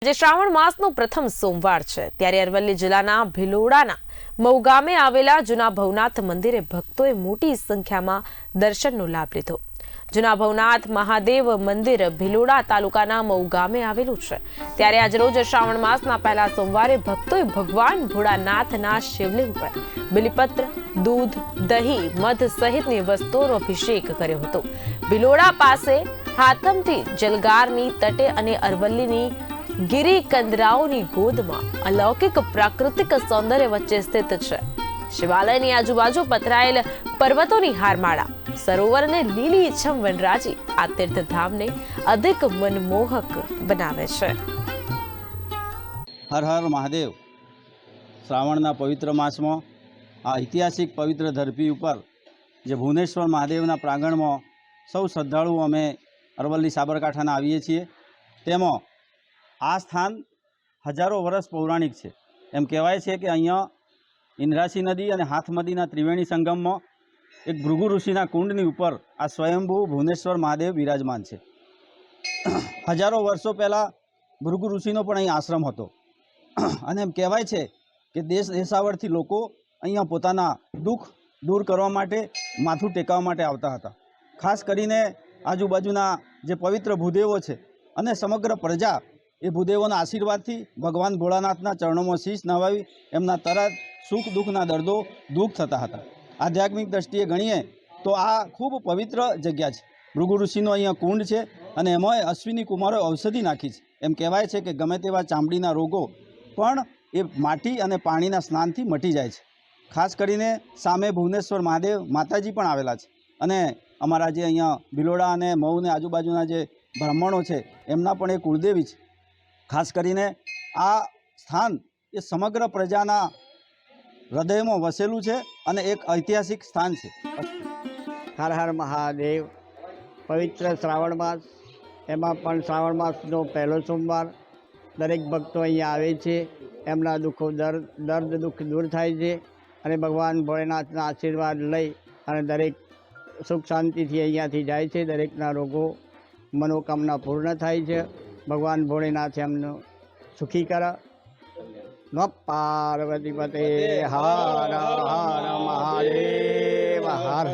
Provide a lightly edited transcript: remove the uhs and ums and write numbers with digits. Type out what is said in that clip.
આજે શ્રાવણ માસનો પ્રથમ સોમવાર છે ત્યારે અરવલ્લી જિલ્લાના ભિલોડાના મઉ ગામે આવેલા જૂના ભવનાથ મંદિરે ભક્તોએ મોટી સંખ્યામાં દર્શનનો લાભ લીધો। જૂના ભવનાથ મહાદેવ મંદિર ભિલોડા તાલુકાના મઉ ગામે આવેલું છે ત્યારે આજરોજ શ્રાવણ માસના પહેલા સોમવારે ભક્તોએ ભગવાન ભોળાનાથના શિવલિંગ પર બિલીપત્ર, દૂધ, દહીં, મધ સહિતની વસ્તુઓનો અભિષેક કર્યો હતો। ભિલોડા પાસે હાથમથી જલગારની તટે અને અરવલ્લીની गिरी कंदराओनी गोद में अलौकिक प्राकृतिक सौंदर्य वच्चे स्थित है। शिवालयनी आजुबाजु पथरायेल पर्वतोनी हारमाळा, सरोवर ने लीली छम वनराजी आ तीर्थधाम ने अधिक मनमोहक बनावे छे। हर हर महादेव। श्रावणना पवित्र मास में आ ऐतिहासिक पवित्र धरती पर जे भुवनेश्वर महादेवना प्रांगण में सौ श्रद्धालु अमे अरवल्ली साबरकांठाना आवीए छीए। तेमां आ स्थान हजारों वर्ष पौराणिक है। एम कहेवाय छे कि अहींया इंद्रासी नदी और हाथमदीना त्रिवेणी संगम में एक भृगु ऋषिना कुंडनी ऊपर आ स्वयंभू भुवनेश्वर महादेव विराजमान है। हजारों वर्षों पहला भृगु ऋषिनो पण अहीं आश्रम हतो अने एम कहेवाय छे कि देश देशावरथी लोको अहींया पोताना दुख दूर करवा माटे माथुं टेकवा माटे आवता हता। खास करीने आजुबाजुना जे पवित्र भूदेवो छे अने समग्र प्रजा ए भूदेवोना आशीर्वादथी भगवान भोळानाथना चरणों में शीश नवावी एमना तरत सुख दुखना दर्दो दूर थता हता। आध्यात्मिक दृष्टिए गणीए तो आ खूब पवित्र जग्या छे। भृगु ऋषिनो अहींया कुंड छे अने एमांय अश्विनी कुमारोए औषधि नाखी छे। एम कहेवाय छे कि गमे तेवा चामडीना रोगो पण ए माटी अने पाणीना स्नानथी मटी जाय छे। खास करीने सामे भुवनेश्वर महादेव माताजी पण आवेला छे अने अमारा जे अहींया भिलोड़ा अने मऊ ने आजुबाजुना जे ब्राह्मणो छे एमना पण ए कुलदेवी छे। खास करीने आ स्थान ये समग्र प्रजाना हृदय में वसेलू है और एक ऐतिहासिक स्थान है। हर हर महादेव। पवित्र श्रावण मास एमां पण श्रावण मासनो पहलो सोमवार दरेक भक्तो अहींया आवे छे। एमना दुखो दर्द दुख दूर थाय छे अने भगवान भोलेनाथना आशीर्वाद लई अने दरेक सुख शांतिथी अहींयाथी जाय छे। दरेकना रोगो मनोकामना पूर्ण थाय छे। भगवान भोलेनाथ एमनो सुखी कर। नमः पार्वती पते हर हर महादेव हर।